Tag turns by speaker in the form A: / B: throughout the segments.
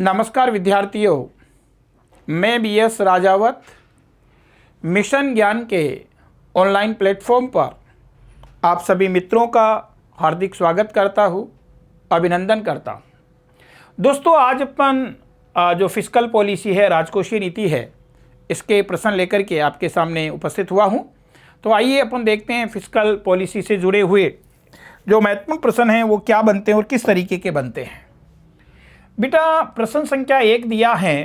A: नमस्कार विद्यार्थियों, मैं BS राजावत मिशन ज्ञान के ऑनलाइन प्लेटफॉर्म पर आप सभी मित्रों का हार्दिक स्वागत करता हूं, अभिनंदन करता हूं। दोस्तों, आज अपन जो फिस्कल पॉलिसी है, राजकोषीय नीति है, इसके प्रश्न लेकर के आपके सामने उपस्थित हुआ हूं। तो आइए अपन देखते हैं फिस्कल पॉलिसी से जुड़े हुए जो महत्वपूर्ण प्रश्न हैं वो क्या बनते हैं और किस तरीके के बनते हैं। बेटा, प्रश्न संख्या 1 दिया है,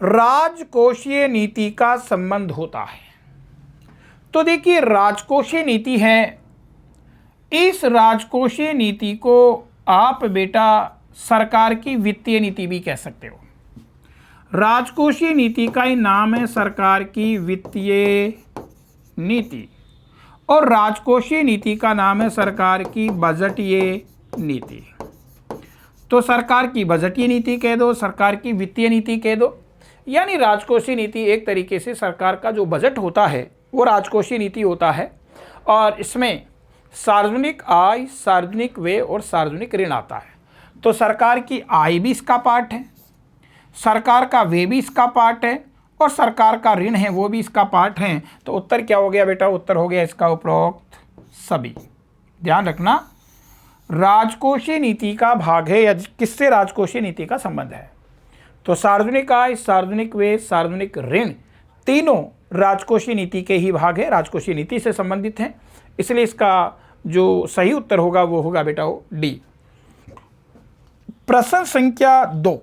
A: राजकोषीय नीति का संबंध होता है। तो देखिए, राजकोषीय नीति है, इस राजकोषीय नीति को आप बेटा सरकार की वित्तीय नीति भी कह सकते हो। राजकोषीय नीति का ही नाम है सरकार की वित्तीय नीति, और राजकोषीय नीति का नाम है सरकार की बजटीय नीति। तो सरकार की बजटीय नीति कह दो, सरकार की वित्तीय नीति कह दो, यानी राजकोषीय नीति एक तरीके से सरकार का जो बजट होता है वो राजकोषीय नीति होता है। और इसमें सार्वजनिक आय, सार्वजनिक व्यय और सार्वजनिक ऋण आता है। तो सरकार की आय भी इसका पार्ट है, सरकार का व्यय भी इसका पार्ट है, और सरकार का ऋण है वो भी इसका पार्ट है। तो उत्तर क्या हो गया बेटा? उत्तर हो गया इसका उपरोक्त सभी। ध्यान रखना, राजकोषीय नीति का भाग है या किससे राजकोषीय नीति का संबंध है। तो सार्वजनिक आय, सार्वजनिक व्यय, सार्वजनिक ऋण तीनों राजकोषीय नीति के ही भाग है, राजकोषीय नीति से संबंधित हैं। इसलिए इसका जो सही उत्तर होगा वो होगा बेटा वो डी। प्रश्न संख्या 2,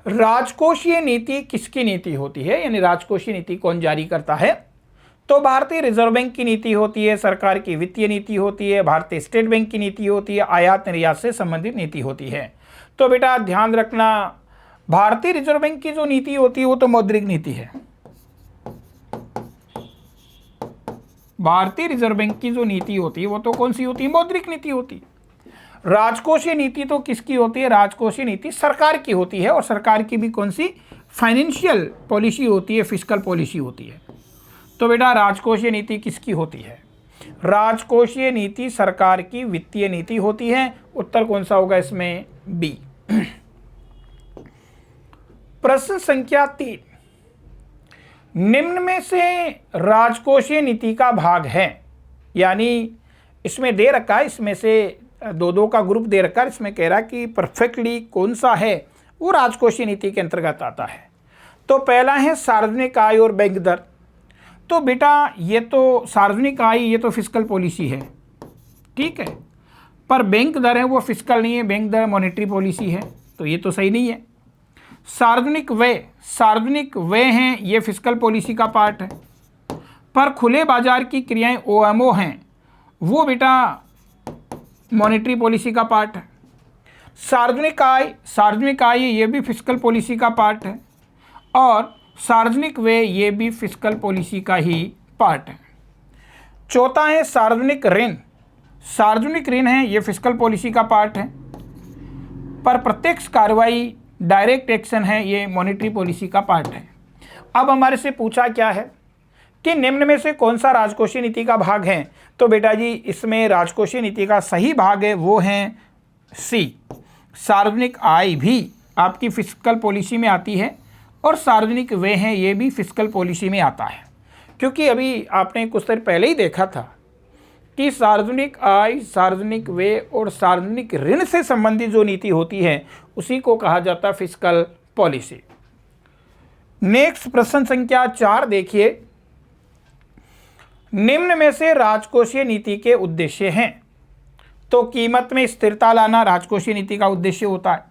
A: राजकोषीय नीति किसकी नीति होती है, यानी राजकोषीय नीति कौन जारी करता है? तो भारतीय रिजर्व बैंक की नीति होती है, सरकार की वित्तीय नीति होती है, भारतीय स्टेट बैंक की नीति होती है, आयात निर्यात से संबंधित नीति होती है। तो बेटा ध्यान रखना, भारतीय रिजर्व बैंक की जो नीति होती है वो तो मौद्रिक नीति है। भारतीय रिजर्व बैंक की जो नीति होती है वो तो कौन सी होती है? मौद्रिक नीति होती है। राजकोषीय नीति तो किसकी होती है? राजकोषीय नीति सरकार की होती है, और सरकार की भी कौन सी? फाइनेंशियल पॉलिसी होती है, फिस्कल पॉलिसी होती है। तो बेटा राजकोषीय नीति किसकी होती है? राजकोषीय नीति सरकार की वित्तीय नीति होती है। उत्तर कौन सा होगा इसमें? बी। प्रश्न संख्या 3, निम्न में से राजकोषीय नीति का भाग है, यानी इसमें दे रखा है, इसमें से दो का ग्रुप दे रखा है, इसमें कह रहा है कि परफेक्टली कौन सा है वो राजकोषीय नीति के अंतर्गत आता है। तो पहला है सार्वजनिक आय और बैंक दर। तो बेटा ये तो सार्वजनिक आय, ये तो फिस्कल पॉलिसी है, ठीक है, पर बैंक दर है वो फिस्कल नहीं है, बैंक दर मॉनेटरी पॉलिसी है, तो ये तो सही नहीं है। सार्वजनिक व्यय हैं, ये फिस्कल पॉलिसी का पार्ट है, पर खुले बाजार की क्रियाएं OMO हैं, वो बेटा मॉनेटरी पॉलिसी का पार्ट है। सार्वजनिक आय ये भी फिस्कल पॉलिसी का पार्ट है, और सार्वजनिक व्यय ये भी फिस्कल पॉलिसी का ही पार्ट है। चौथा है सार्वजनिक ऋण है, ये फिस्कल पॉलिसी का पार्ट है, पर प्रत्यक्ष कार्रवाई डायरेक्ट एक्शन है, ये मॉनेटरी पॉलिसी का पार्ट है। अब हमारे से पूछा क्या है कि निम्न में से कौन सा राजकोषीय नीति का भाग है? तो बेटा जी इसमें राजकोषीय नीति का सही भाग है वो है सी। सार्वजनिक आय भी आपकी फिस्कल पॉलिसी में आती है, और सार्वजनिक व्यय है ये भी फिस्कल पॉलिसी में आता है। क्योंकि अभी आपने कुछ देर पहले ही देखा था कि सार्वजनिक आय, सार्वजनिक व्यय और सार्वजनिक ऋण से संबंधित जो नीति होती है उसी को कहा जाता है फिस्कल पॉलिसी। नेक्स्ट प्रश्न संख्या 4 देखिए, निम्न में से राजकोषीय नीति के उद्देश्य हैं। तो कीमत में स्थिरता लाना राजकोषीय नीति का उद्देश्य होता है।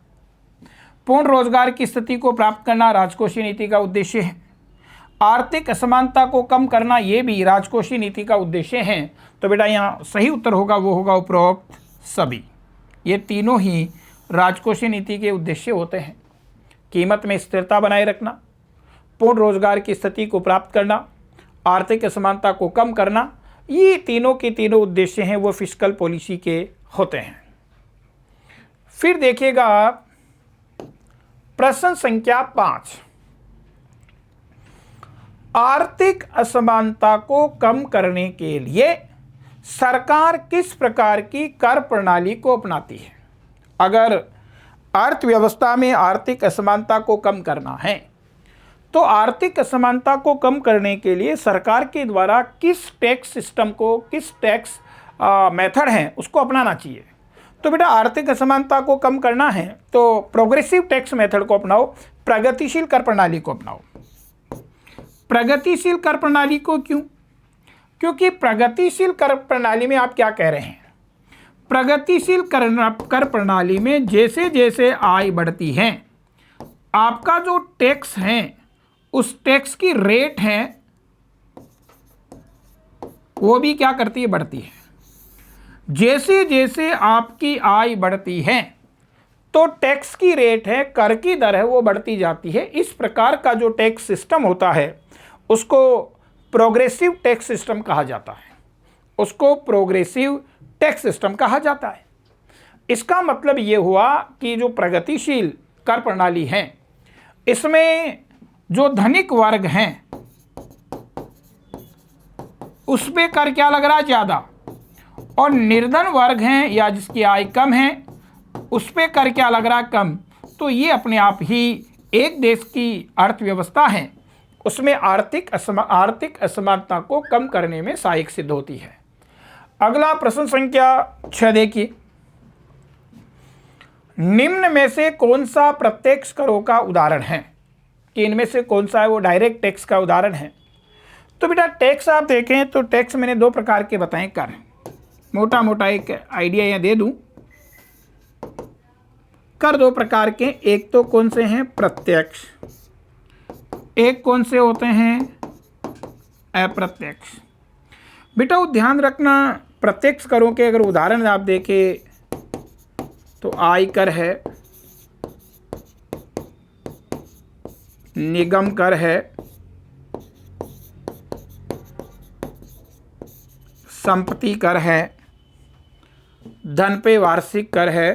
A: पूर्ण रोजगार की स्थिति को प्राप्त करना राजकोषीय नीति का उद्देश्य है। आर्थिक असमानता को कम करना ये भी राजकोषीय नीति का उद्देश्य है। तो बेटा यहाँ सही उत्तर होगा वो होगा उपरोक्त सभी। ये तीनों ही राजकोषीय नीति के उद्देश्य होते हैं। कीमत में स्थिरता बनाए रखना, पूर्ण रोजगार की स्थिति को प्राप्त करना, आर्थिक असमानता को कम करना, ये तीनों के तीनों उद्देश्य हैं वो फिस्कल पॉलिसी के होते हैं। फिर देखिएगा आप प्रश्न संख्या 5, आर्थिक असमानता को कम करने के लिए सरकार किस प्रकार की कर प्रणाली को अपनाती है? अगर अर्थव्यवस्था में आर्थिक असमानता को कम करना है तो आर्थिक असमानता को कम करने के लिए सरकार के द्वारा किस टैक्स सिस्टम को, किस टैक्स मेथड है उसको अपनाना चाहिए। तो बेटा आर्थिक असमानता को कम करना है तो प्रोग्रेसिव टैक्स मेथड को अपनाओ, प्रगतिशील कर प्रणाली को अपनाओ। प्रगतिशील कर प्रणाली को क्यों? क्योंकि प्रगतिशील कर प्रणाली में आप क्या कह रहे हैं, प्रगतिशील कर प्रणाली में जैसे जैसे आय बढ़ती है आपका जो टैक्स है उस टैक्स की रेट है वो भी क्या करती है, बढ़ती है। जैसे जैसे आपकी आय बढ़ती है तो टैक्स की रेट है, कर की दर है, वो बढ़ती जाती है। इस प्रकार का जो टैक्स सिस्टम होता है उसको प्रोग्रेसिव टैक्स सिस्टम कहा जाता है, उसको प्रोग्रेसिव टैक्स सिस्टम कहा जाता है। इसका मतलब ये हुआ कि जो प्रगतिशील कर प्रणाली है इसमें जो धनिक वर्ग हैं उस पे कर क्या लग रहा है, ज़्यादा, और निर्धन वर्ग हैं या जिसकी आय कम है उस पे कर क्या लग रहा है, कम। तो ये अपने आप ही एक देश की अर्थव्यवस्था है उसमें आर्थिक असमानता को कम करने में सहायक सिद्ध होती है। अगला प्रश्न संख्या 6 देखिए, निम्न में से कौन सा प्रत्यक्ष करों का उदाहरण है, कि इनमें से कौन सा है वो डायरेक्ट टैक्स का उदाहरण है। तो बेटा टैक्स आप देखें तो टैक्स मैंने 2 प्रकार के बताए, कर, मोटा मोटा एक आइडिया यहाँ दे दूं। कर 2 प्रकार के, एक तो कौन से हैं, प्रत्यक्ष, एक कौन से होते हैं, अप्रत्यक्ष। बेटा वो ध्यान रखना, प्रत्यक्ष करों के अगर उदाहरण आप देखें तो आयकर है, निगम कर है, संपत्ति कर है, धन पे वार्षिक कर है,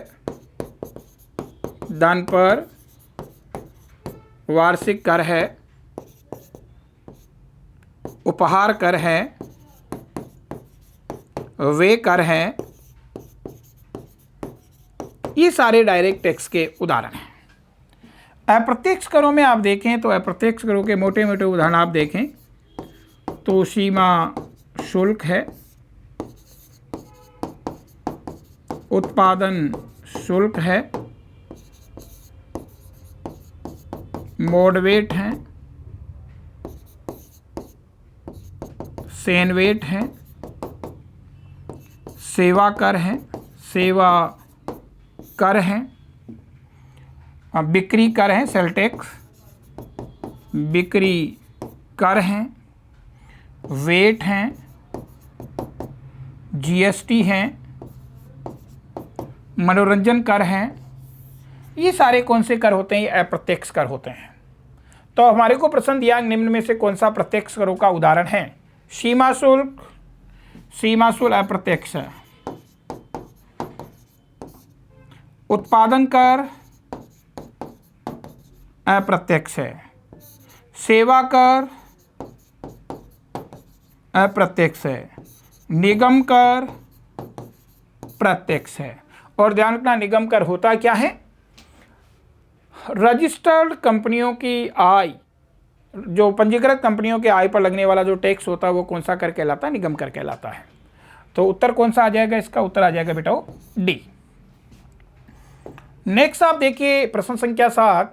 A: धन पर वार्षिक कर है, उपहार कर है, वे कर हैं। ये सारे डायरेक्ट टैक्स के उदाहरण हैं। अप्रत्यक्ष करों में आप देखें तो अप्रत्यक्ष करों के मोटे मोटे उदाहरण आप देखें तो सीमा शुल्क है, उत्पादन शुल्क है, मोडवेट हैं, सेनवेट हैं, सेवा कर हैं, सेवा कर हैं, बिक्री कर हैं, सेल टैक्स, बिक्री कर हैं, वेट हैं, जीएसटी हैं, मनोरंजन कर हैं। ये सारे कौन से कर होते हैं, ये अप्रत्यक्ष कर होते हैं। तो हमारे को प्रश्न दिया निम्न में से कौन सा प्रत्यक्ष करों का उदाहरण है। सीमा शुल्क, सीमा शुल्क अप्रत्यक्ष है। उत्पादन कर अप्रत्यक्ष है। सेवा कर अप्रत्यक्ष है। निगम कर प्रत्यक्ष है। और ध्यान रखना निगम कर होता क्या है, रजिस्टर्ड कंपनियों की आय, जो पंजीकृत कंपनियों के आय पर लगने वाला जो टैक्स होता है वो कौन सा कर कहलाता है, निगम कर कहलाता है। तो उत्तर कौन सा आ जाएगा, इसका उत्तर आ जाएगा बेटा डी। नेक्स्ट आप देखिए प्रश्न संख्या 7,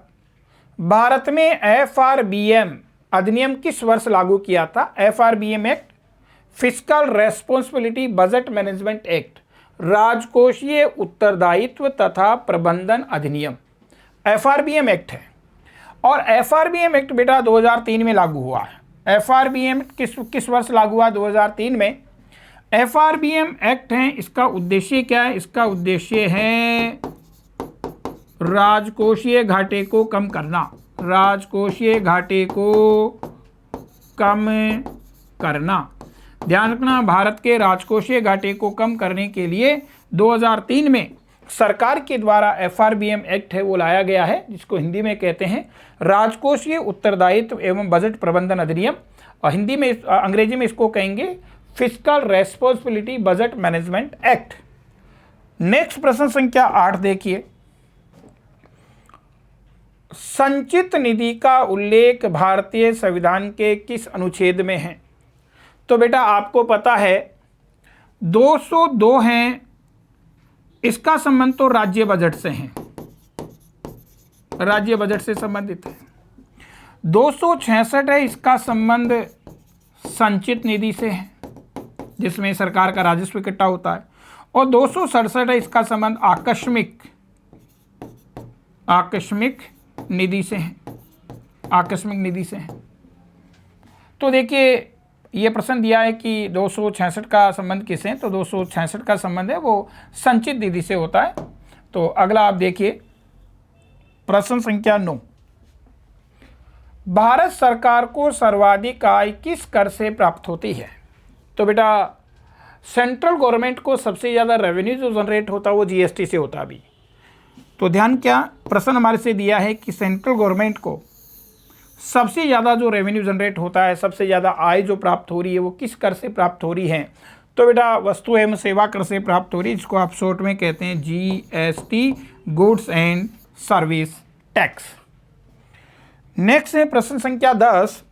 A: भारत में FRBM अधिनियम किस वर्ष लागू किया था। FRBM act, fiscal responsibility budget management act, राजकोषीय उत्तरदायित्व तथा प्रबंधन अधिनियम, FRBM एक्ट है। और FRBM एक्ट बेटा 2003 में लागू हुआ है। FRBM किस वर्ष लागू हुआ, 2003 में। FRBM एक्ट है, इसका उद्देश्य क्या है, इसका उद्देश्य है राजकोषीय घाटे को कम करना, राजकोषीय घाटे को कम करना। ध्यान रखना, भारत के राजकोषीय घाटे को कम करने के लिए 2003 में सरकार के द्वारा FRBM एक्ट है वो लाया गया है, जिसको हिंदी में कहते हैं राजकोषीय उत्तरदायित्व एवं बजट प्रबंधन अधिनियम, और हिंदी में अंग्रेजी में इसको कहेंगे fiscal responsibility budget management act. Next प्रश्न संख्या 8 देखिए, संचित निधि का उल्लेख भारतीय संविधान के किस अनुच्छेद में है? तो बेटा आपको पता है 202 है, इसका संबंध तो राज्य बजट से है, राज्य बजट से संबंधित है। 266 है, इसका संबंध संचित निधि से है जिसमें सरकार का राजस्व इकट्ठा होता है। और 267 है, इसका संबंध आकस्मिक निधि से है, आकस्मिक निधि से है। तो देखिए ये प्रश्न दिया है कि 266 का संबंध किससे है, तो 266 का संबंध है वो संचित निधि से होता है। तो अगला आप देखिए प्रश्न संख्या 9, भारत सरकार को सर्वाधिक आय किस कर से प्राप्त होती है? तो बेटा सेंट्रल गवर्नमेंट को सबसे ज़्यादा रेवेन्यू जो जनरेट होता है वो जीएसटी से होता है अभी। तो ध्यान क्या प्रश्न हमारे से दिया है कि सेंट्रल गवर्नमेंट को सबसे ज़्यादा जो रेवेन्यू जनरेट होता है, सबसे ज़्यादा आय जो प्राप्त हो रही है वो किस कर से प्राप्त हो रही है? तो बेटा वस्तु एवं सेवा कर से प्राप्त हो रही है, जिसको आप शॉर्ट में कहते हैं GST, goods and service tax. Next है प्रश्न संख्या 10,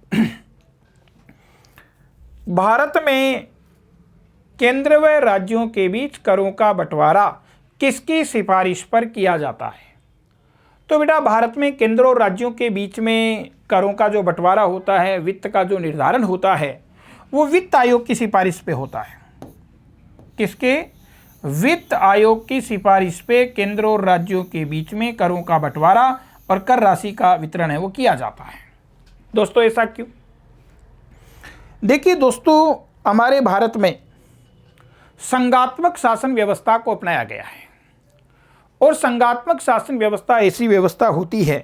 A: भारत में केंद्र व राज्यों के बीच करों का बंटवारा किसकी सिफारिश पर किया जाता है? तो बेटा भारत में केंद्र और राज्यों के बीच में करों का जो बंटवारा होता है, वित्त का जो निर्धारण होता है वो वित्त आयोग की सिफारिश पे होता है। किसके? वित्त आयोग की सिफारिश पे केंद्र और राज्यों के बीच में करों का बंटवारा और कर राशि का वितरण है वो किया जाता है। दोस्तों ऐसा क्यों? देखिए दोस्तों, हमारे भारत में संघात्मक शासन व्यवस्था को अपनाया गया है और संघात्मक शासन व्यवस्था ऐसी व्यवस्था होती है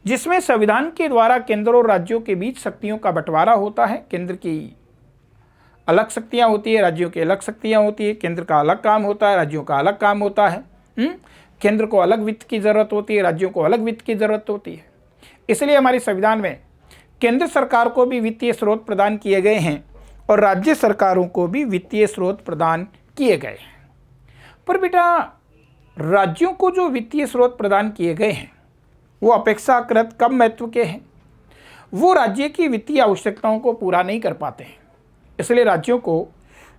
A: जिसमें संविधान के द्वारा केंद्र और राज्यों के बीच शक्तियों का बंटवारा होता है। केंद्र की अलग शक्तियां होती है, राज्यों की अलग शक्तियां होती है, केंद्र का अलग काम होता है, राज्यों का अलग काम होता है। केंद्र को अलग वित्त की ज़रूरत होती है, राज्यों को अलग वित्त की ज़रूरत होती है। इसलिए हमारे संविधान में केंद्र सरकार को भी वित्तीय स्रोत प्रदान किए गए हैं और राज्य सरकारों को भी वित्तीय स्रोत प्रदान किए गए हैं। पर बेटा राज्यों को जो वित्तीय स्रोत प्रदान किए गए हैं वो अपेक्षाकृत कम महत्व के हैं, वो राज्य की वित्तीय आवश्यकताओं को पूरा नहीं कर पाते हैं। इसलिए राज्यों को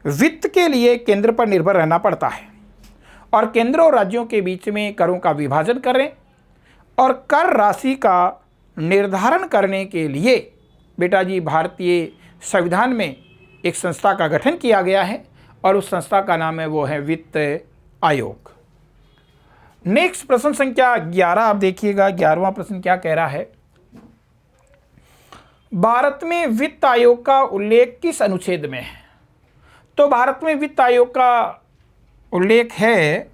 A: वित्त के लिए केंद्र पर निर्भर रहना पड़ता है और केंद्र और राज्यों के बीच में करों का विभाजन करें और कर राशि का निर्धारण करने के लिए बेटा जी भारतीय संविधान में एक संस्था का गठन किया गया है और उस संस्था का नाम है वो है वित्त आयोग। नेक्स्ट प्रश्न संख्या 11 आप देखिएगा, 11वां प्रश्न क्या कह रहा है? भारत में वित्त आयोग का उल्लेख किस अनुच्छेद में है? तो भारत में वित्त आयोग का उल्लेख है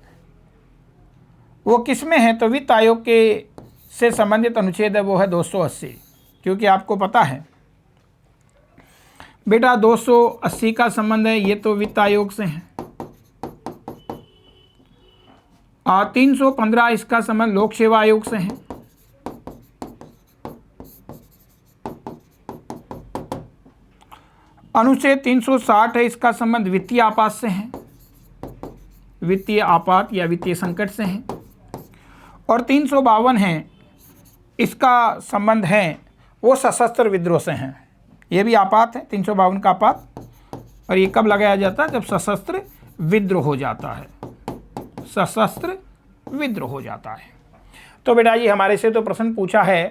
A: वो किस में है? तो वित्त आयोग के से संबंधित अनुच्छेद है वो है 280, क्योंकि आपको पता है बेटा 280 का संबंध है ये तो वित्त आयोग से है। 315 इसका संबंध लोक सेवा आयोग से है। अनुच्छेद 360 है, इसका संबंध वित्तीय आपात से है, वित्तीय आपात या वित्तीय संकट से है। और 352 है, इसका संबंध है वो सशस्त्र विद्रोह से हैं। ये भी आपात है, 352 का आपात। और ये कब लगाया जाता है? जब सशस्त्र विद्रोह हो जाता है, सशस्त्र विद्रोह हो जाता है। तो बेटा ये हमारे से तो प्रश्न पूछा है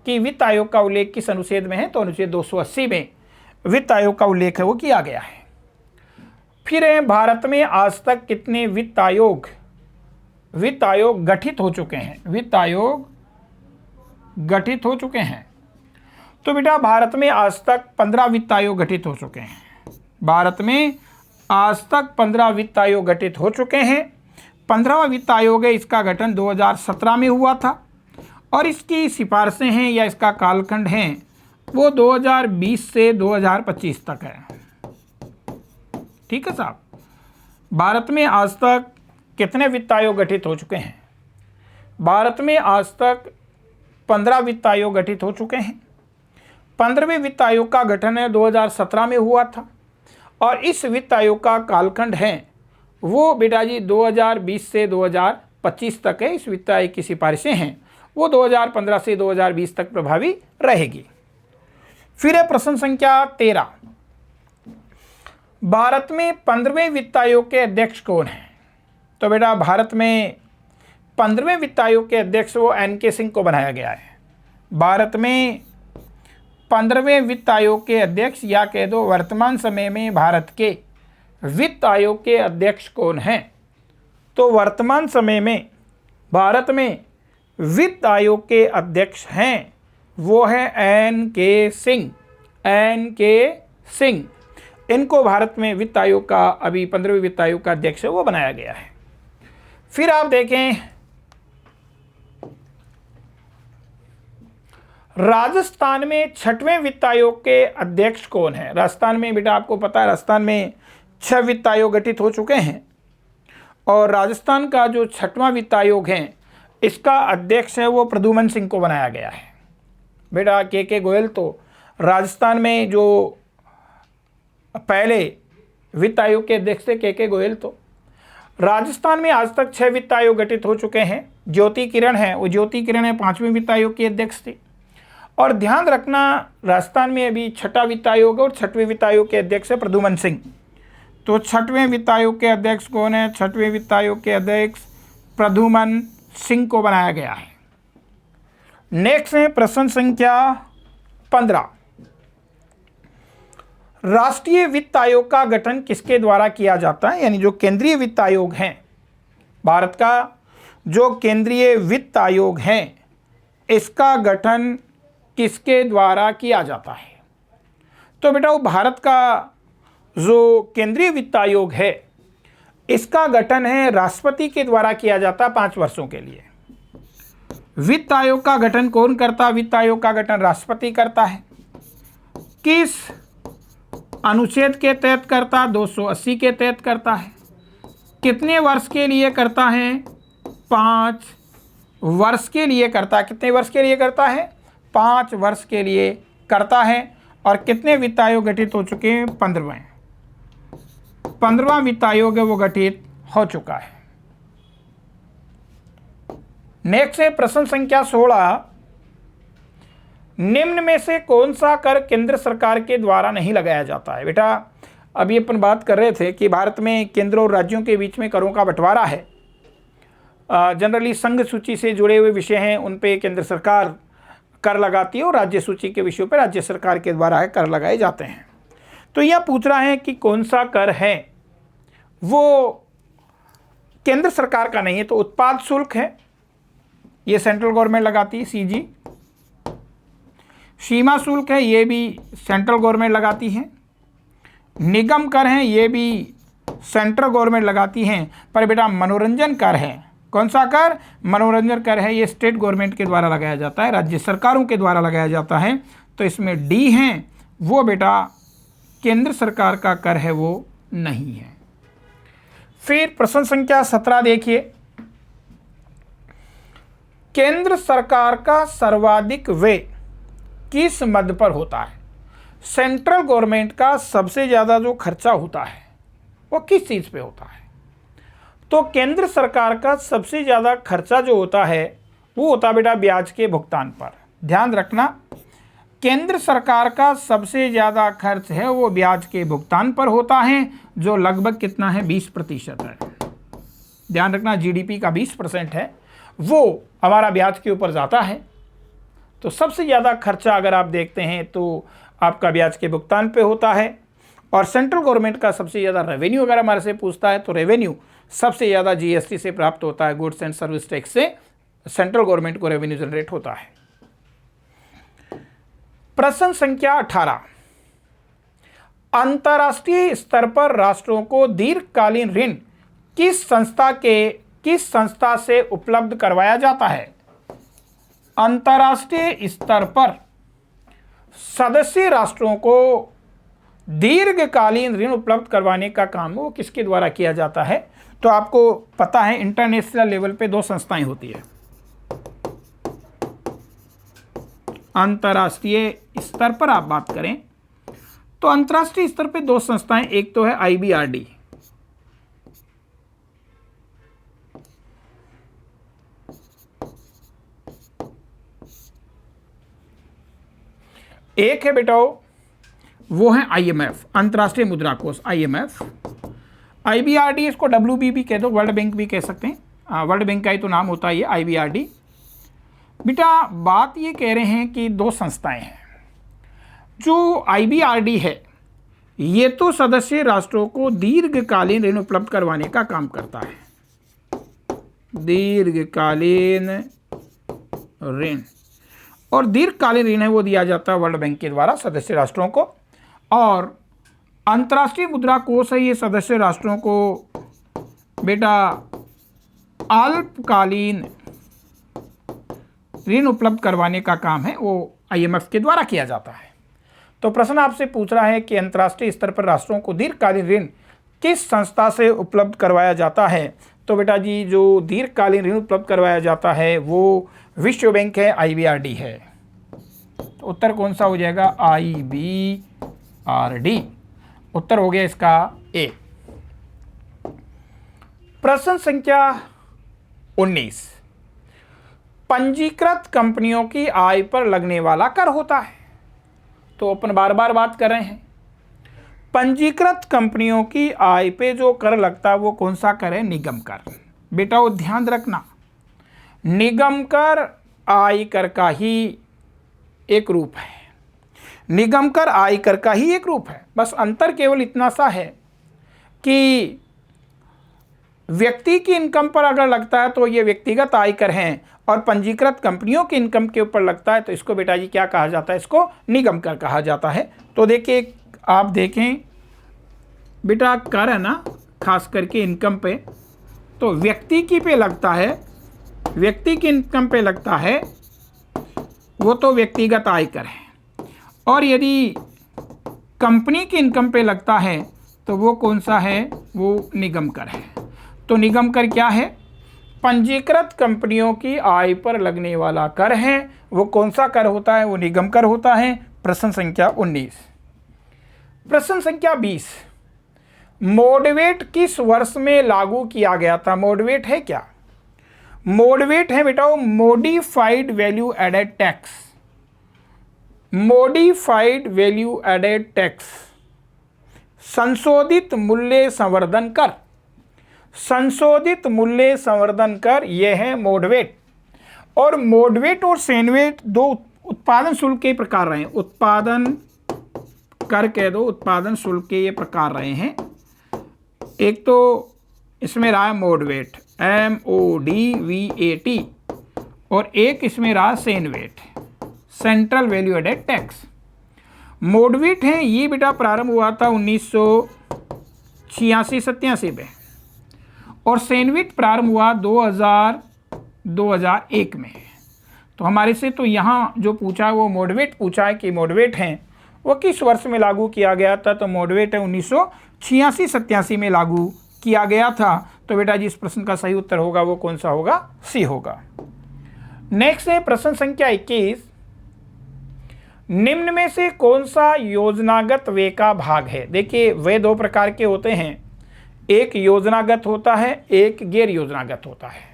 A: कि वित्त आयोग का उल्लेख किस अनुच्छेद में है? तो अनुच्छेद 280 में वित्त आयोग का उल्लेख है वो किया गया है। फिर है भारत में आज तक कितने वित्त आयोग गठित हो चुके हैं? वित्त आयोग गठित हो चुके हैं। तो बेटा भारत में आज तक 15 वित्त आयोग गठित हो चुके हैं। भारत में आज तक 15 वित्त आयोग गठित हो चुके हैं। 15वां वित्त आयोग है, इसका गठन 2017 में हुआ था और इसकी सिफारिशें हैं या इसका कालखंड है वो 2020 से 2025 तक है। ठीक है साहब। भारत में आज तक कितने वित्त आयोग गठित हो चुके हैं? भारत में आज तक 15 वित्त आयोग गठित हो चुके हैं। 15वें वित्त आयोग का गठन है 2017 में हुआ था और इस वित्त आयोग का कालखंड है वो बेटा जी 2020 से 2025 तक है। इस वित्त आयोग की सिफारिशें हैं वो 2015 से 2020 तक प्रभावी रहेगी। फिर है प्रश्न संख्या 13, भारत में 15वें वित्त आयोग के अध्यक्ष कौन हैं? तो बेटा भारत में 15वें वित्त आयोग के अध्यक्ष वो NK सिंह को बनाया गया है। भारत में 15वें वित्त आयोग के अध्यक्ष या कह दो वर्तमान समय में भारत के वित्त आयोग के अध्यक्ष कौन हैं? तो वर्तमान समय में भारत में वित्त आयोग के अध्यक्ष हैं वो है NK सिंह। NK सिंह, इनको भारत में वित्त आयोग का अभी 15वें वित्त आयोग का अध्यक्ष है वो बनाया गया है। फिर आप देखें राजस्थान में 6वें वित्त आयोग के अध्यक्ष कौन है? राजस्थान में बेटा आपको पता है राजस्थान में 6 वित्त आयोग गठित हो चुके हैं और राजस्थान का जो 6वां वित्त आयोग है इसका अध्यक्ष है वो प्रद्युमन सिंह को बनाया गया है। बेटा के गोयल तो राजस्थान में जो पहले वित्त आयोग के अध्यक्ष थे के गोयल। तो राजस्थान में आज तक 6 वित्त आयोग गठित हो चुके हैं। ज्योति किरण है, वो ज्योति किरण है 5वें वित्त आयोग की अध्यक्ष थी। और ध्यान रखना राजस्थान में अभी 6वां वित्त आयोग और 6वें वित्त आयोग के अध्यक्ष है प्रद्युमन सिंह। तो 6वें वित्त आयोग के अध्यक्ष कौन है? 6वें वित्त आयोग के अध्यक्ष प्रद्युमन सिंह को बनाया गया है। नेक्स्ट है प्रश्न संख्या 15, राष्ट्रीय वित्त आयोग का गठन किसके द्वारा किया जाता है? यानी जो केंद्रीय वित्त आयोग हैं, भारत का जो केंद्रीय वित्त आयोग है इसका गठन किसके द्वारा किया जाता है? तो बेटा वो भारत का जो केंद्रीय वित्त आयोग है इसका गठन है राष्ट्रपति के द्वारा किया जाता है 5 वर्षों के लिए। वित्त आयोग का गठन कौन करता है? वित्त आयोग का गठन राष्ट्रपति करता है। किस अनुच्छेद के तहत करता? 280 के तहत करता है। कितने वर्ष के लिए करता है? 5 वर्ष के लिए करता है। कितने वर्ष के लिए करता है? 5 वर्ष के लिए करता है। और कितने वित्त आयोग गठित हो चुके हैं? 15वां वित्त आयोग है वो गठित हो चुका है। नेक्स्ट है प्रश्न संख्या 16, निम्न में से कौन सा कर केंद्र सरकार के द्वारा नहीं लगाया जाता है? बेटा अभी अपन बात कर रहे थे कि भारत में केंद्र और राज्यों के बीच में करों का बंटवारा है। जनरली संघ सूची से जुड़े हुए विषय हैं उन पे केंद्र सरकार कर लगाती है और राज्य सूची के विषयों पर राज्य सरकार के द्वारा कर लगाए जाते हैं। तो यह पूछ रहा है कि कौन सा कर है वो केंद्र सरकार का नहीं है। तो उत्पाद शुल्क है, ये सेंट्रल गवर्नमेंट लगाती है CG। सीमा शुल्क है, ये भी सेंट्रल गवर्नमेंट लगाती है। निगम कर है, ये भी सेंट्रल गवर्नमेंट लगाती हैं। पर बेटा मनोरंजन कर है, कौन सा कर? मनोरंजन कर है, ये स्टेट गवर्नमेंट के द्वारा लगाया जाता है, राज्य सरकारों के द्वारा लगाया जाता है। तो इसमें D है वो बेटा केंद्र सरकार का कर है वो नहीं है। फिर प्रश्न संख्या 17 देखिए, केंद्र सरकार का सर्वाधिक व्यय किस मद पर होता है? सेंट्रल गवर्नमेंट का सबसे ज़्यादा जो खर्चा होता है वो किस चीज़ पे होता है? तो केंद्र सरकार का सबसे ज़्यादा खर्चा जो होता है वो होता है बेटा ब्याज के भुगतान पर। ध्यान रखना, केंद्र सरकार का सबसे ज़्यादा खर्च है वो ब्याज के भुगतान पर होता है, जो लगभग कितना है? 20% है। ध्यान रखना GDP का 20% है वो हमारा ब्याज के ऊपर जाता है। तो सबसे ज़्यादा खर्चा अगर आप देखते हैं तो आपका ब्याज के भुगतान पे होता है। और सेंट्रल गवर्नमेंट का सबसे ज़्यादा रेवेन्यू अगर हमारे से पूछता है तो रेवेन्यू सबसे ज़्यादा GST से प्राप्त होता है, गुड्स एंड सर्विस टैक्स से सेंट्रल गवर्नमेंट को रेवेन्यू जनरेट होता है। प्रश्न संख्या 18, अंतर्राष्ट्रीय स्तर पर राष्ट्रों को दीर्घकालीन ऋण किस संस्था से उपलब्ध करवाया जाता है? अंतर्राष्ट्रीय स्तर पर सदस्य राष्ट्रों को दीर्घकालीन ऋण उपलब्ध करवाने का काम वो किसके द्वारा किया जाता है? तो आपको पता है इंटरनेशनल लेवल पे 2 संस्थाएं होती है। अंतर्राष्ट्रीय स्तर पर आप बात करें तो अंतर्राष्ट्रीय स्तर पे 2 संस्थाएं, एक तो है IBRD, एक है बेटा वो है IMF, अंतर्राष्ट्रीय मुद्रा कोष IMF। IBRD इसको WBB कह दो, वर्ल्ड बैंक भी कह सकते हैं, वर्ल्ड बैंक का ही तो नाम होता है ये IBRD। बेटा बात ये कह रहे हैं कि दो संस्थाएं हैं। जो IBRD है ये तो सदस्य राष्ट्रों को दीर्घकालीन ऋण उपलब्ध करवाने का काम करता है, दीर्घकालीन ऋण, और दीर्घकालीन ऋण है वो दिया जाता है वर्ल्ड बैंक के द्वारा सदस्य राष्ट्रों को। और अंतर्राष्ट्रीय मुद्रा कोष है ये सदस्य राष्ट्रों को बेटा अल्पकालीन ऋण उपलब्ध करवाने का काम है वो IMF के द्वारा किया जाता है। तो प्रश्न आपसे पूछ रहा है कि अंतर्राष्ट्रीय स्तर पर राष्ट्रों को दीर्घकालीन ऋण किस संस्था से उपलब्ध करवाया जाता है। तो बेटा जी जो दीर्घकालीन ऋण उपलब्ध करवाया जाता है वो विश्व बैंक है, IBRD है। तो उत्तर कौन सा हो जाएगा, IBRD। उत्तर हो गया इसका A। प्रश्न संख्या 19, पंजीकृत कंपनियों की आय पर लगने वाला कर होता है। तो अपन बार बार बात कर रहे हैं, पंजीकृत कंपनियों की आय पे जो कर लगता है वो कौन सा कर है, निगम कर। बेटा वो ध्यान रखना, निगम कर आयकर का ही एक रूप है, निगम कर आयकर का ही एक रूप है। बस अंतर केवल इतना सा है कि व्यक्ति की इनकम पर अगर लगता है तो ये व्यक्तिगत आयकर हैं, और पंजीकृत कंपनियों की इनकम के ऊपर लगता है तो इसको बेटा जी क्या कहा जाता है, इसको निगम कर कहा जाता है। तो देखिए आप देखें बेटा कर है ना, खास करके इनकम पे, तो व्यक्ति की पे लगता है, व्यक्ति की इनकम पे लगता है वो तो व्यक्तिगत आयकर है, और यदि कंपनी की इनकम पे लगता है तो वो कौन सा है, वो निगम कर है। तो निगम कर क्या है, पंजीकृत कंपनियों की आय पर लगने वाला कर है, वो कौन सा कर होता है, वो निगम कर होता है। प्रश्न संख्या 19। प्रश्न संख्या 20, मोडवेट किस वर्ष में लागू किया गया था। मोडवेट है क्या, मोडवेट है बेटा वो modified value added tax, modified value added tax, संशोधित मूल्य संवर्धन कर, संशोधित मूल्य संवर्धन कर, यह है मोडवेट। और मोडवेट और सेनवेट दो उत्पादन शुल्क के प्रकार रहे हैं, उत्पादन कर कह दो, उत्पादन शुल्क के ये प्रकार रहे हैं। एक तो इसमें रहा मोडवेट MODVAT, और एक इसमें रहा CENVAT, central value added tax. MODVAT है ये बेटा प्रारंभ हुआ था 1986-87 में, और सेनवेट प्रारंभ हुआ 2001 में। तो हमारे से तो यहाँ जो पूछा है वो मोडवेट पूछा है कि मोडवेट हैं वो किस वर्ष में लागू किया गया था। तो मोडवेट है 1986-87 में लागू किया गया था। तो बेटा जी इस प्रश्न का सही उत्तर होगा वो कौन सा होगा, C होगा। नेक्स्ट है प्रश्न संख्या 21, निम्न में से कौन सा योजनागत व्यय का भाग है। देखिए व्यय दो प्रकार के होते हैं, एक योजनागत होता है, एक गैर योजनागत होता है।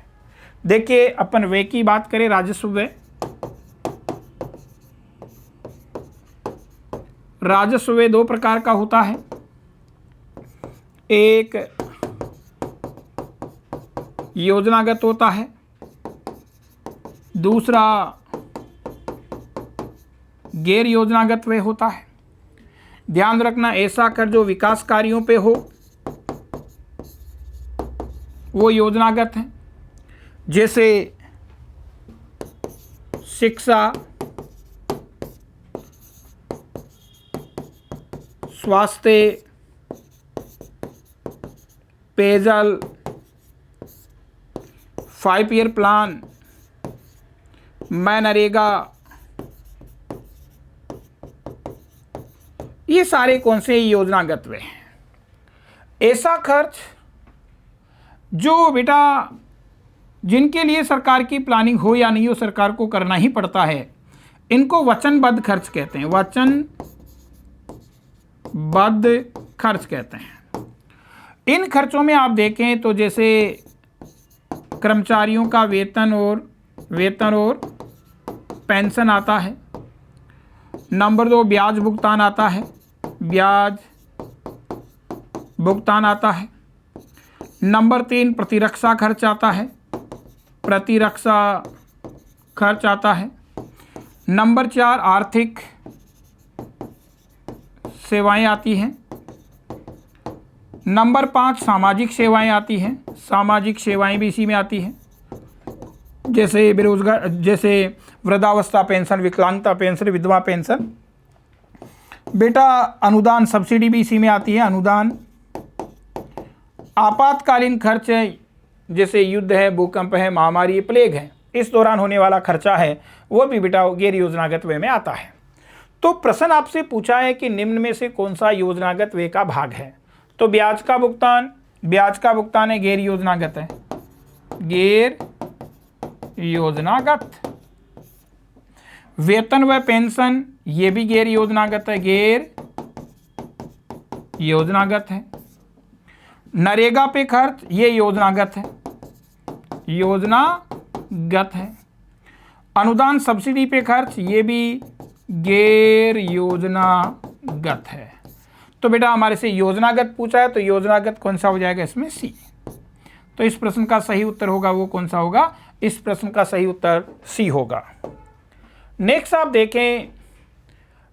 A: देखिए अपन व्यय की बात करें, राजस्व व्यय, राजस्व व्यय दो प्रकार का होता है, एक योजनागत होता है, दूसरा गैर योजनागत व्यय होता है। ध्यान रखना ऐसा कर जो विकास कार्यों पे हो वो योजनागत है, जैसे शिक्षा, स्वास्थ्य, पेयजल, 5 ईयर प्लान, मनरेगा, ये सारे कौन से योजनागत व्यय हैं। ऐसा खर्च जो बेटा जिनके लिए सरकार की प्लानिंग हो या नहीं हो सरकार को करना ही पड़ता है, इनको वचनबद्ध खर्च कहते हैं, वचनबद्ध खर्च कहते हैं। इन खर्चों में आप देखें तो जैसे कर्मचारियों का वेतन और पेंशन आता है, नंबर 2 ब्याज भुगतान आता है, ब्याज भुगतान आता है। नंबर 3 प्रतिरक्षा खर्च आता है, प्रतिरक्षा खर्च आता है। नंबर 4 आर्थिक सेवाएं आती हैं। नंबर 5 सामाजिक सेवाएं आती हैं, सामाजिक सेवाएं भी इसी में आती हैं, जैसे बेरोजगार, जैसे वृद्धावस्था पेंशन, विकलांगता पेंशन, विधवा पेंशन। बेटा अनुदान सब्सिडी भी इसी में आती है, अनुदान। आपातकालीन खर्च है, जैसे युद्ध है, भूकंप है, महामारी, प्लेग है, इस दौरान होने वाला खर्चा है, वो भी बेटा गैर योजनागत व्यय में आता है। तो प्रश्न आपसे पूछा है कि निम्न में से कौन सा योजनागत व्यय का भाग है, तो ब्याज का भुगतान है, गैर योजनागत है, गैर योजनागत। वेतन व पेंशन ये भी गैर योजनागत है, गैर योजनागत है। नरेगा पे खर्च ये योजनागत है, योजनागत है। अनुदान सब्सिडी पे खर्च ये भी गैर योजनागत है। तो बेटा हमारे से योजनागत पूछा है, तो योजनागत कौन सा हो जाएगा इसमें? सी। तो इस प्रश्न का सही उत्तर होगा वो कौन सा होगा? इस प्रश्न का सही उत्तर सी होगा। नेक्स्ट आप देखें,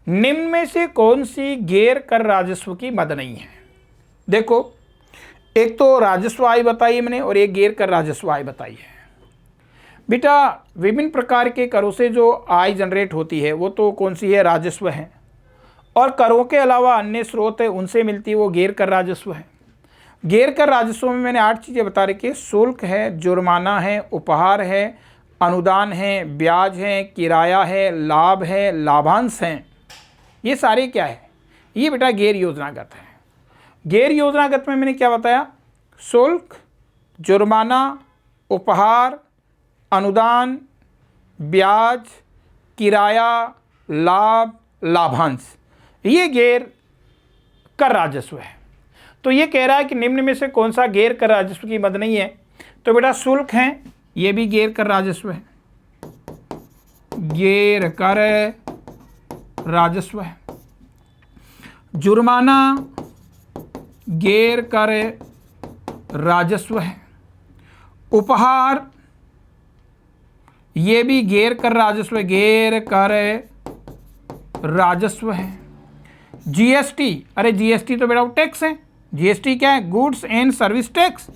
A: निम्न में से कौन सी गैर कर राजस्व की मद नहीं है? देखो, एक तो राजस्व आय बताई मैंने और एक गैर कर राजस्व आय बताई है। बेटा विभिन्न प्रकार के करों से जो आय जनरेट होती है वो तो कौन सी है? राजस्व है। और करों के अलावा अन्य स्रोत है उनसे मिलती है वो गैर कर राजस्व है। गैर कर राजस्व में मैंने 8 चीज़ें बता रखी है, शुल्क है, जुर्माना है, उपहार है, अनुदान है, ब्याज है, किराया है, लाभ है, लाभांश हैं। ये सारे क्या है? ये बेटा गैर योजनागत है। गैर योजनागत में मैंने क्या बताया? शुल्क, जुर्माना, उपहार, अनुदान, ब्याज, किराया, लाभ, लाभांश, ये गैर कर राजस्व है। तो ये कह रहा है कि निम्न में से कौन सा गैर कर राजस्व की मद नहीं है? तो बेटा शुल्क है, ये भी गैर कर राजस्व है, गैर कर राजस्व है। जुर्माना गैर कर राजस्व है। उपहार ये भी गैर कर राजस्व है, गैर कर राजस्व है। जीएसटी, अरे जीएसटी तो बेटा टैक्स है। जीएसटी क्या है? Goods and service tax.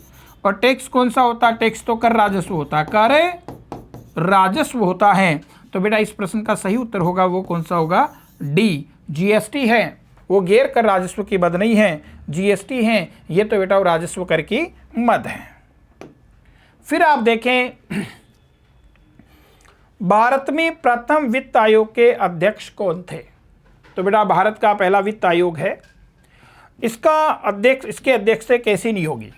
A: और टैक्स कौन सा होता है? टैक्स तो कर राजस्व होता है, कर राजस्व होता है। तो बेटा इस प्रश्न का सही उत्तर होगा वो कौन सा होगा? डी, जीएसटी है, वो गैर कर राजस्व की मद नहीं है, जीएसटी है, ये तो बेटा वो राजस्व कर की मद है। फिर आप देखें, भारत में प्रथम वित्त आयोग के अध्यक्ष कौन थे? तो बेटा भारत का पहला वित्त आयोग है, इसका अध्यक्ष, इसके अध्यक्ष है केसी नियोगी।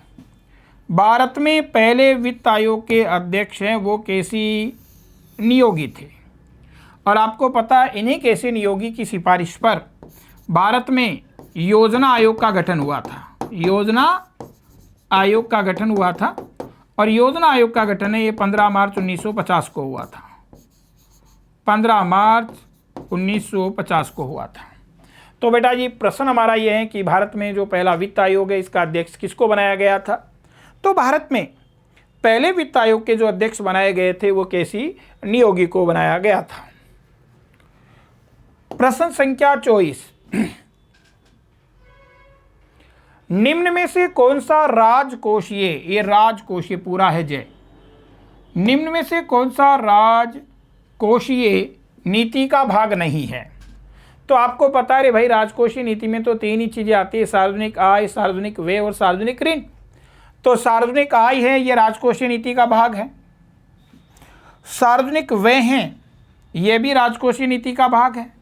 A: भारत में पहले वित्त आयोग के अध्यक्ष हैं वो केसी नियोगी थे। और आपको पता है इन्हीं केसी नियोगी की सिफारिश पर भारत में योजना आयोग का गठन हुआ था, योजना आयोग का गठन हुआ था। और योजना आयोग का गठन है ये 15 मार्च 1950 को हुआ था, 15 मार्च 1950 को हुआ था। तो बेटा जी प्रश्न हमारा ये है कि भारत में जो पहला वित्त आयोग है इसका अध्यक्ष किसको बनाया गया था? तो भारत में पहले वित्त आयोग के जो अध्यक्ष बनाए गए थे वो केसी नियोगी को बनाया गया था। प्रश्न संख्या 24, निम्न में से कौन सा राजकोषीय, ये राजकोषीय पूरा है जय, निम्न में से कौन सा राजकोषीय नीति का भाग नहीं है? तो आपको पता है रे भाई राजकोषीय नीति में तो 3 ही चीजें आती है, सार्वजनिक आय, सार्वजनिक व्यय और सार्वजनिक ऋण। तो सार्वजनिक आय है ये राजकोषीय नीति का भाग है, सार्वजनिक व्यय है ये भी राजकोषीय नीति का भाग है,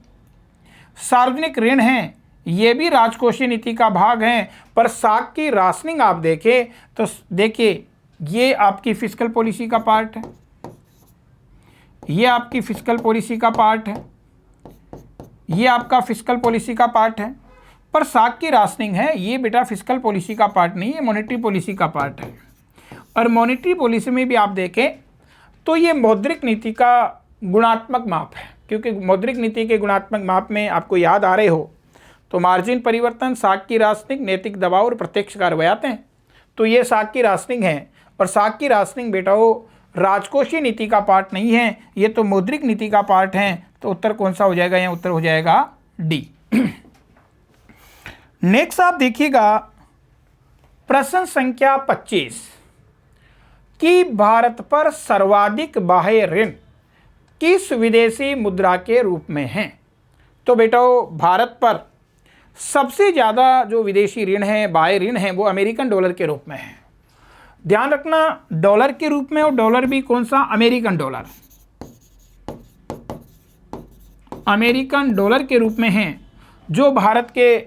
A: सार्वजनिक ऋण है ये भी राजकोषीय नीति का भाग है। पर साख की राशनिंग आप देखें तो देखिए ये आपकी फिस्कल पॉलिसी का पार्ट है, ये आपकी फिस्कल पॉलिसी का पार्ट है, ये आपका फिस्कल पॉलिसी का पार्ट है। पर साख की राशनिंग है ये बेटा फिस्कल पॉलिसी का पार्ट नहीं है, मॉनेटरी पॉलिसी का पार्ट है। और मॉनेटरी पॉलिसी में भी आप देखें तो ये मौद्रिक नीति का गुणात्मक माप है। क्योंकि मौद्रिक नीति के गुणात्मक माप में आपको याद आ रहे हो तो मार्जिन परिवर्तन, साख की राशनिंग, नैतिक दबाव और प्रत्यक्ष कार्रवाई आते हैं। तो ये साख की राशनिंग है और साख की राशनिंग बेटा वो राजकोषीय नीति का पार्ट नहीं है, ये तो मौद्रिक नीति का पार्ट है। तो उत्तर कौन सा हो जाएगा? यहाँ उत्तर हो जाएगा डी। नेक्स्ट आप देखिएगा प्रश्न संख्या 25 कि भारत पर सर्वाधिक बाह्य ऋण किस विदेशी मुद्रा के रूप में है? तो बेटा भारत पर सबसे ज़्यादा जो विदेशी ऋण है, बाह्य ऋण है, वो अमेरिकन डॉलर के रूप में है। ध्यान रखना डॉलर के रूप में, और डॉलर भी कौन सा? American dollar. अमेरिकन डॉलर के रूप में है जो भारत के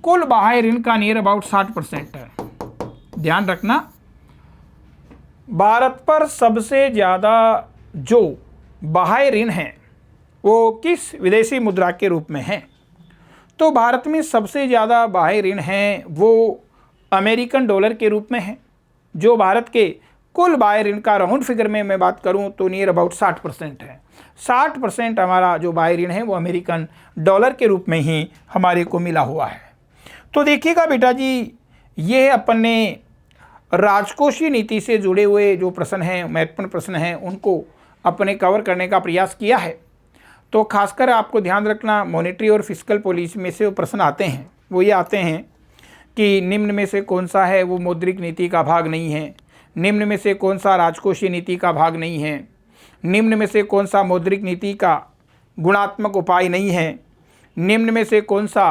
A: कुल बाह्य ऋण का नियर अबाउट 60% है। ध्यान रखना भारत पर सबसे ज़्यादा जो बाह्य ऋण है वो किस विदेशी मुद्रा के रूप में है? तो भारत में सबसे ज़्यादा बाह्य ऋण है वो अमेरिकन डॉलर के रूप में है, जो भारत के कुल बाह्य ऋण का राउंड फिगर में मैं बात करूं तो नियर अबाउट 60% है। 60% हमारा जो बाह्य ऋण है वो अमेरिकन डॉलर के रूप में ही हमारे को मिला हुआ है। तो देखिएगा बेटा जी, ये अपन ने राजकोषीय नीति से जुड़े हुए जो प्रश्न हैं, महत्वपूर्ण प्रश्न हैं, उनको अपने कवर करने का प्रयास किया है। तो खासकर आपको ध्यान रखना मॉनेटरी और फिस्कल पॉलिसी में से वो प्रश्न आते हैं, वो ये आते हैं कि निम्न में से कौन सा है वो मौद्रिक नीति का भाग नहीं है, निम्न में से कौन सा राजकोषीय नीति का भाग नहीं है, निम्न में से कौन सा मौद्रिक नीति का गुणात्मक उपाय नहीं है, निम्न में से कौन सा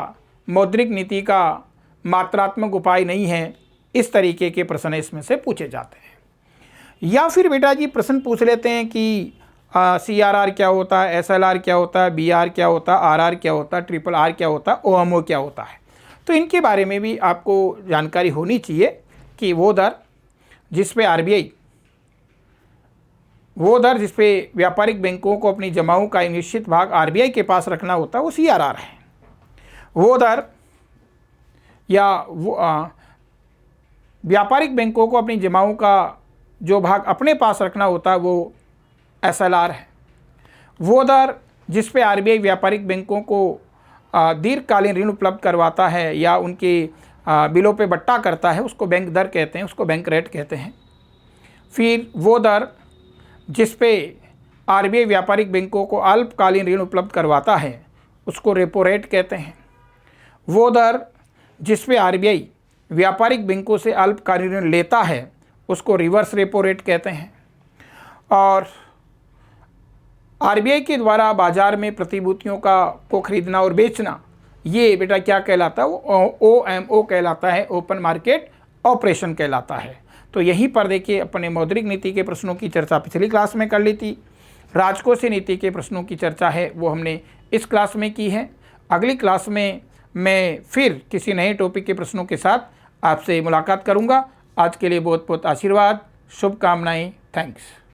A: मौद्रिक नीति का मात्रात्मक उपाय नहीं है। इस तरीके के प्रश्न इसमें से पूछे जाते हैं। या फिर बेटा जी प्रश्न पूछ लेते हैं कि CRR क्या होता है, SLR क्या होता है, BR क्या होता है, RR क्या होता है, RRR क्या होता है, OMO क्या होता है। तो इनके बारे में भी आपको जानकारी होनी चाहिए कि वो दर जिस पे RBI, वो दर जिस पे व्यापारिक बैंकों को अपनी जमाओं का निश्चित भाग RBI के पास रखना होता है वो CRR है। वो दर या वो व्यापारिक बैंकों को अपनी जमाओं का जो भाग अपने पास रखना होता है वो SLR है। वो दर जिस पे RBI व्यापारिक बैंकों को दीर्घकालीन ऋण उपलब्ध करवाता है या उनके बिलों पे बट्टा करता है उसको बैंक दर कहते हैं, उसको बैंक रेट कहते हैं। फिर वो दर जिस पे RBI व्यापारिक बैंकों को अल्पकालीन ऋण उपलब्ध करवाता है उसको रेपो रेट कहते हैं। वो दर जिस पे RBI व्यापारिक बैंकों से अल्पकालीन ऋण लेता है उसको रिवर्स रेपो रेट कहते हैं। और RBI के द्वारा बाजार में प्रतिभूतियों को खरीदना और बेचना, ये बेटा क्या कहलाता है? वो OMO कहलाता है, ओपन मार्केट ऑपरेशन कहलाता है। तो यहीं पर देखिए अपने मौद्रिक नीति के प्रश्नों की चर्चा पिछली क्लास में कर ली थी। राजकोषीय नीति के प्रश्नों की चर्चा है वो हमने इस क्लास में की है। अगली क्लास में मैं फिर किसी नए टॉपिक के प्रश्नों के साथ आपसे मुलाकात करूंगा। आज के लिए बहुत बहुत आशीर्वाद, शुभकामनाएं, थैंक्स।